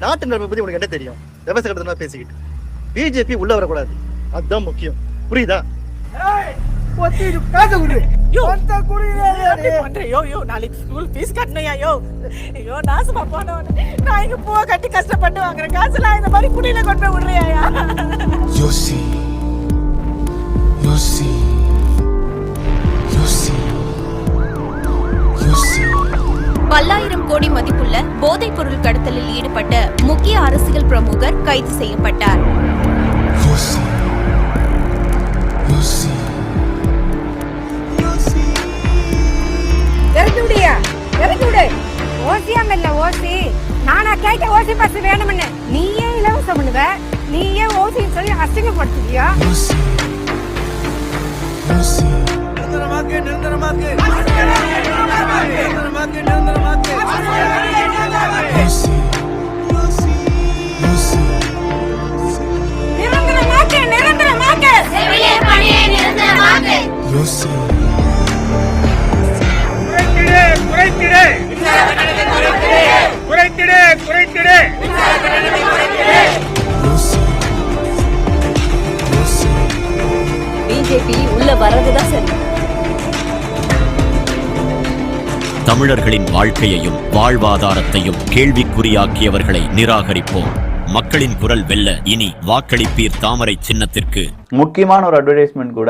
நாட்டு நிலைமை பத்தி உனக்கு என்ன தெரியும்? விவசாய கட்டணமா பேசிக்கிட்டு பிஜேபி உள்ள வரக்கூடாது, அதுதான் முக்கியம். புரியுதா? நாளைக்கு ஸ்கூல் ஃபீஸ் கட்டணையா? ஐயோ நாசமா போனவன், நான் இங்க பூவை கட்டி கஷ்டப்பட்டு வாங்குற காசுலாம் இந்த மாதிரி குடியில கொண்டு விடுறியா? யோசி யோசி யோசி யோசி. பல்லாயிரம் கோடி மதிப்புள்ள போதைப் பொருள் கடத்தலில் ஈடுபட்ட முக்கிய அரசியல் பிரமுகர் கைது செய்யப்பட்டார். யோசி யோசி. ஓசி நானா கேட்ட ஓசி பஸ் வேணும்னு நீயே இலவசம் பண்ணுவ, நீயே ஓசின்னு சொல்லி அசிங்கப்படுத்துவியா? யோசி யோசி. நிரந்தரமாக்கு நிரந்தரமாக்கு நிரந்தரமாக்கு நிரந்தரமாக்கு. யோசி யோசி யோசி. நிரந்தரமாக்கு நிரந்தரமாக்கு செவிலிய பணியை நிரந்தரமாக்கு. யோசி குறைத்திடு குறைத்திடு குறைத்திடு. யோசி யோசி. பிஜேபி உள்ள வர்றதுதான் சரி. தமிழர்களின் வாழ்க்கையையும் வாழ்வாதாரத்தையும் கேள்விக்குறியாக்கியவர்களை நிராகரிப்போம். மக்களின் குரல் வெல்ல இனி வாக்களிப்பீர் தாமரை சின்னத்திற்கு. முக்கியமான ஒரு அட்வர்டைஸ்மெண்ட் கூட